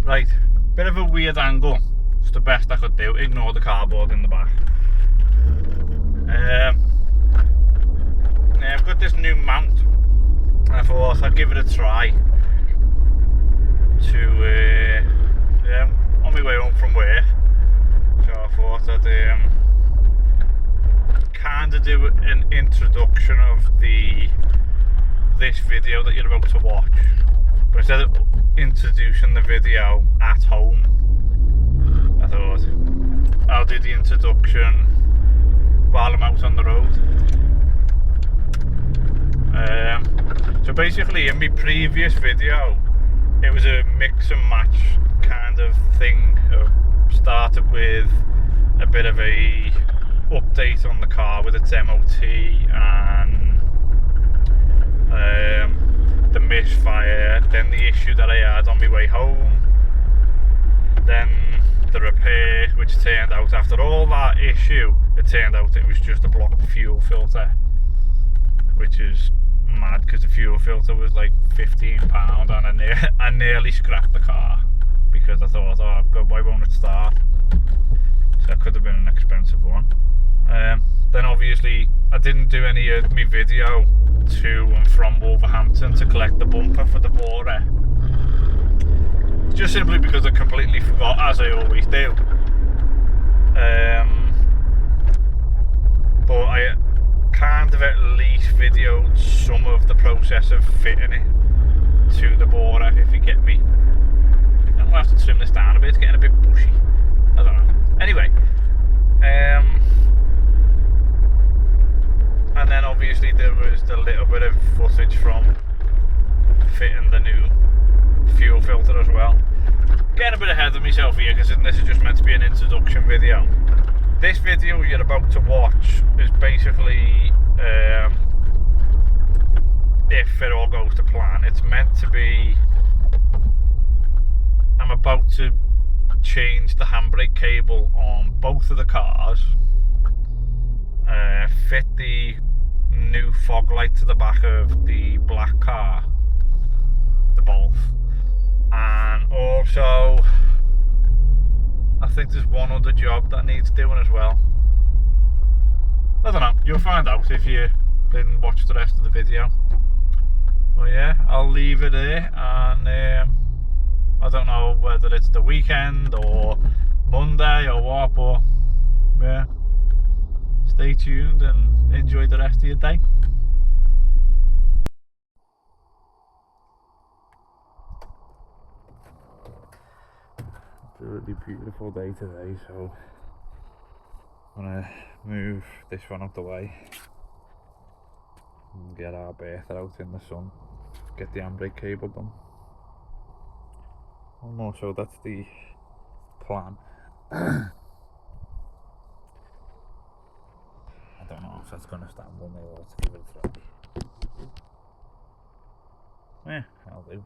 Right, bit of a weird angle. It's the best I could do. Ignore the cardboard in the back. Yeah, I've got this new mount. I thought I'd give it a try. Yeah, on my way home from work. So I thought I'd kind of do an introduction of this video that you're about to watch. But instead of introducing the video at home, I thought I'll do the introduction while I'm out on the road. So basically in my previous video, it was a mix and match kind of thing. Started with a bit of a update on the car with its MOT and the misfire, then the issue that I had on my way home, then the repair, which turned out, after all that issue, it turned out it was just a blocked fuel filter, which is mad because the fuel filter was like £15 and I nearly scrapped the car because I thought, oh God, why won't it start? So it could have been an expensive one. Then obviously I didn't do any of my video to and from Wolverhampton to collect the bumper for the Bora, just simply because I completely forgot, as I always do. But I kind of at least videoed some of the process of fitting it to the Bora, if you get me. I'm gonna have to trim this down a bit, it's getting a bit bushy. I don't know. Anyway, and then obviously there was the little bit of footage from fitting the new fuel filter as well. Getting a bit ahead of myself here because this is just meant to be an introduction video. This video you're about to watch is basically, if it all goes to plan, it's meant to be, I'm about to change the handbrake cable on both of the cars, fit the new fog light to the back of the black car, the both, and also I think there's one other job that needs doing as well. I don't know, you'll find out if you didn't watch the rest of the video. Well, yeah, I'll leave it there, and I don't know whether it's the weekend or Monday or what, but yeah, stay tuned and enjoy the rest of your day. It's a really beautiful day today, so I'm gonna move this one out the way and get our Bertha out in the sun, get the handbrake cable done. And also that's the plan. I don't know if that's gonna stand on there, let's give it a try. Yeah, I'll do.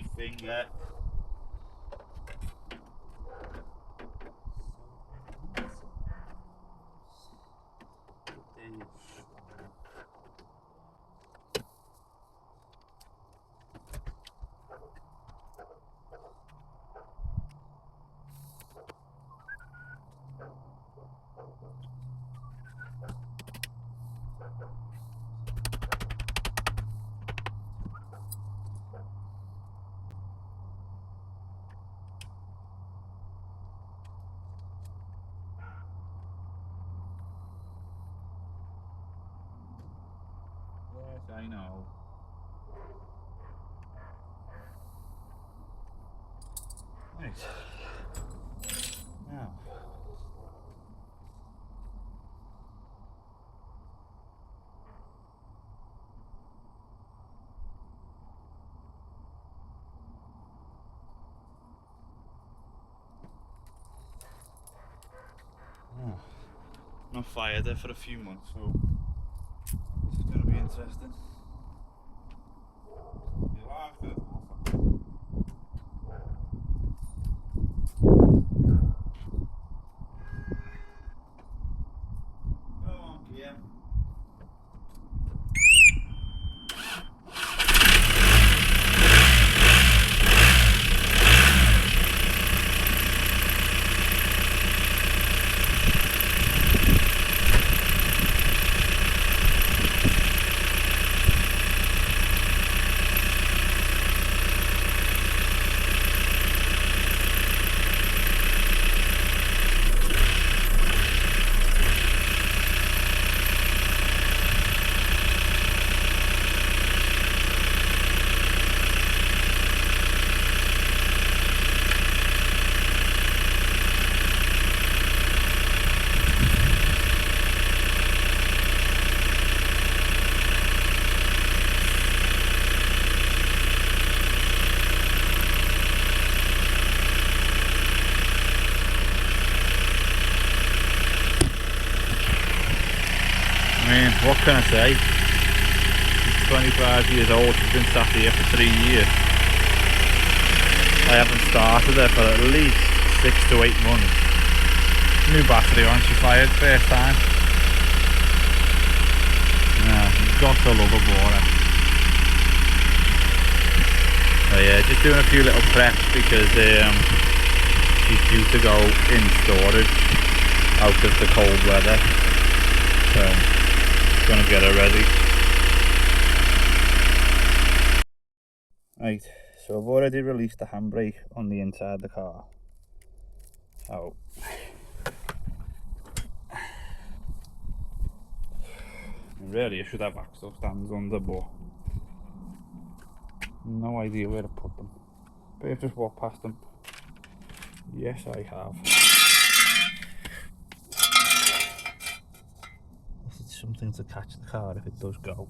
bloody finger. Yes, I know. Right. Now. Oh. Not fired there for a few months, so this is going to be interesting. What can I say? She's 25 years old, she's been sat here for 3 years. I haven't started her for at least 6 to 8 months. New battery on, she fired first time. Yeah, you've got to love a borer. So yeah, just doing a few little preps because she's due to go in storage out of the cold weather. So gonna get her ready. Right, so I've already released the handbrake on the inside of the car. So really I should have axle stands under, but no idea where to put them. But I've just walked past them. Yes, I have. This is something to catch the car if it does go.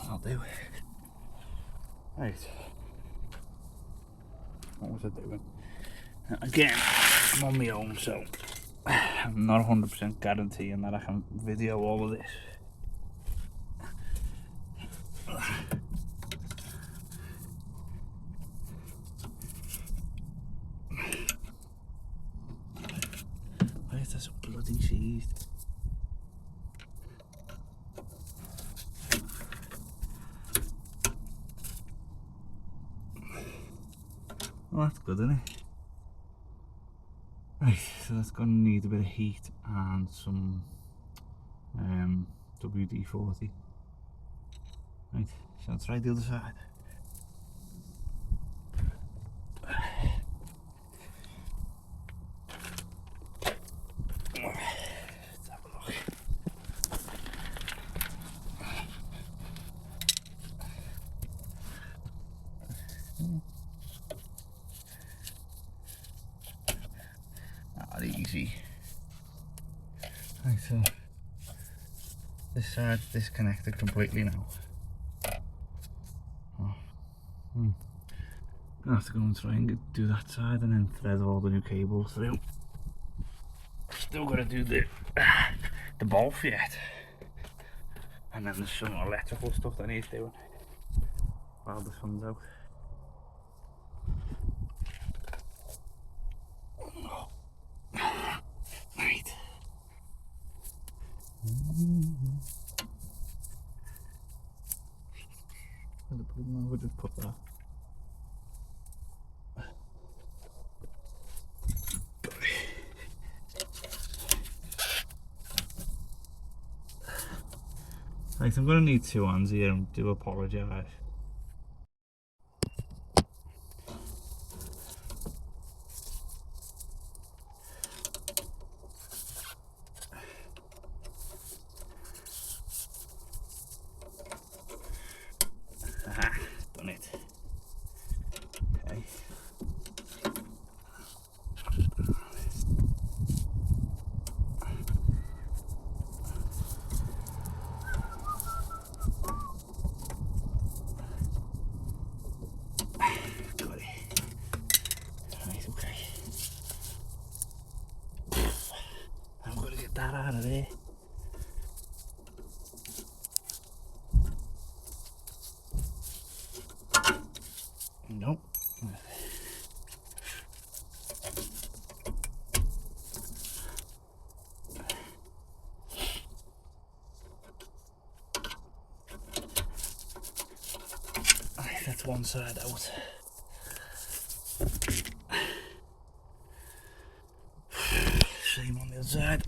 I'll do. Right. What was I doing? Again, I'm on my own, so I'm not 100% guaranteeing that I can video all of this. Why is there so bloody seized? Well, that's good, isn't it? Right, so that's going to need a bit of heat and some WD-40. Right, so let's try the other side. Let's have a look. Not easy. Right, so this side's disconnected completely now. Oh. gonna have to go and try and do that side and then thread all the new cables through. Still gotta do the bolt yet. And then there's some electrical stuff that needs doing while the sun's out. Right. We'll just put that. Right, I'm going to need two hands here and do apologise. Aha, done it. Okay. Got it. Right, okay. I'm going to get that out of there. Nope. Right, that's one side out. Same on the other side.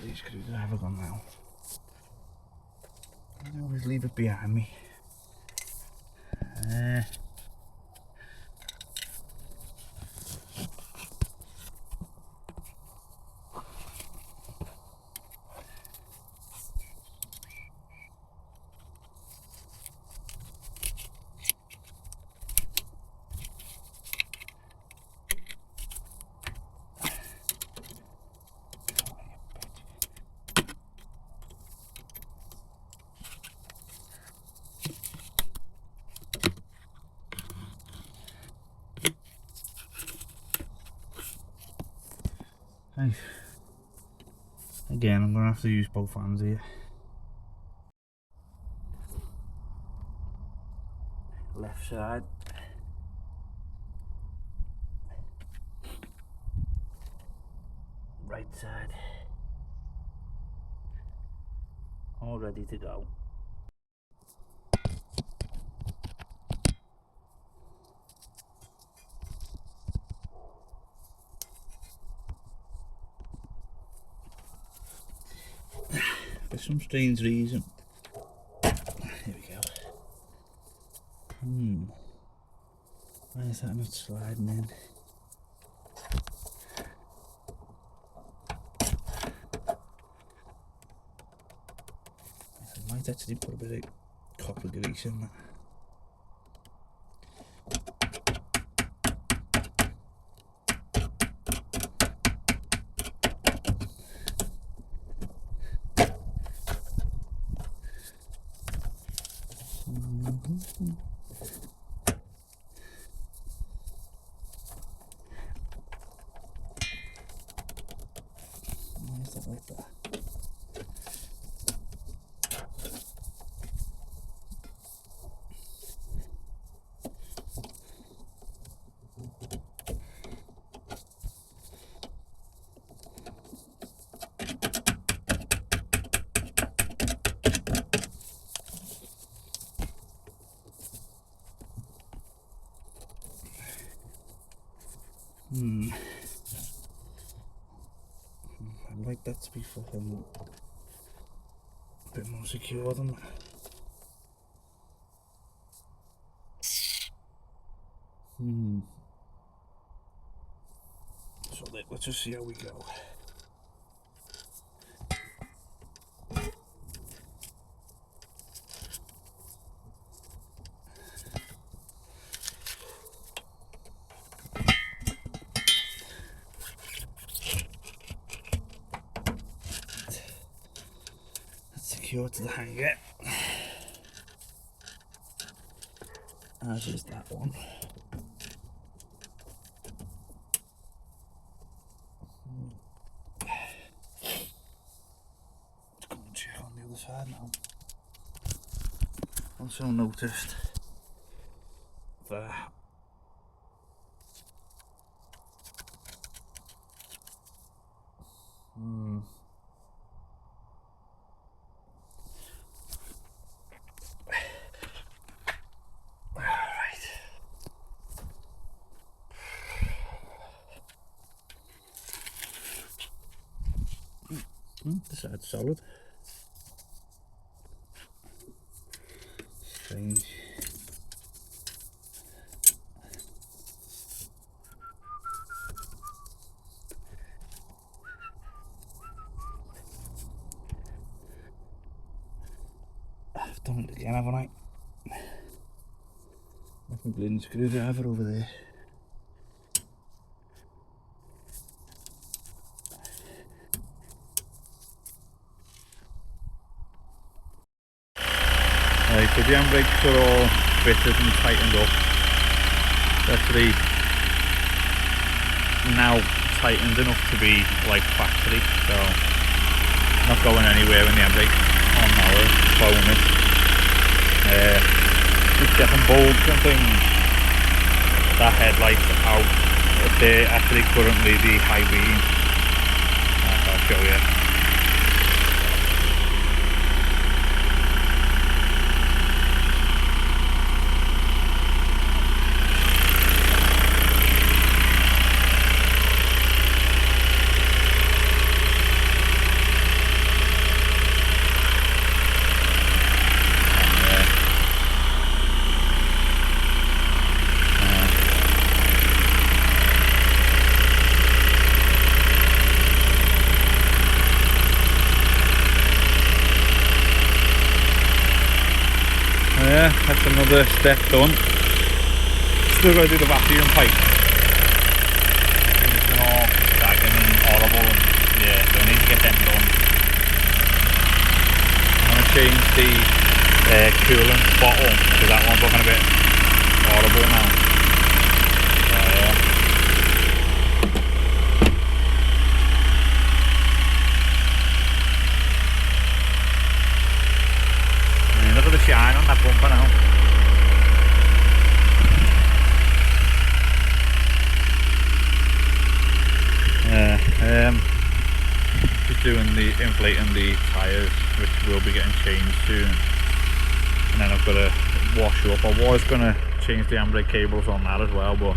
These screwdriver gone now. I always leave it behind me. Right. Again, I'm going to have to use both hands here. Left side. Right side. All ready to go. For some strange reason. Here we go. Why is that not sliding in? I might actually put a bit of copper grease in that. Why is that like that? I'd like that to be fucking a bit more secure than that. So let's just see how we go. That's secure to the hanger, as is that one. Let's go and check on the other side now. Also noticed that the side's solid. Strange. I've done it again, haven't I? Left my bleeding screwdriver over there. Right, so the handbrakes are all fitted and tightened up. They're actually now tightened enough to be like factory, so not going anywhere when the handbrake on now, bonus. Just getting bulbs and things. That headlight's out. They're actually currently the high beam. I'll show you. Yeah, that's another step done. Still got to do the vacuum pipe. It's been all stagnant and horrible, and yeah, so I need to get them done. I'm going to change the coolant bottle because that one's looking a bit horrible now. So yeah. Look at the shine on that bumper now. Just doing inflating the tyres, which will be getting changed soon. And then I've got to wash up. I was going to change the handbrake cables on that as well, but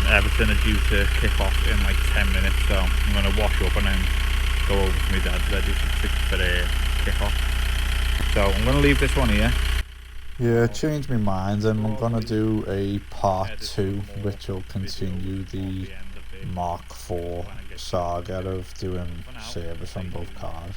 everything is due to kick off in like 10 minutes, so I'm going to wash up and then go over to my dad's ready for the kick off. So I'm going to leave this one here. Yeah, changed my mind, and I'm going to do a part 2 which will continue the Mark 4 saga of doing service on both cars.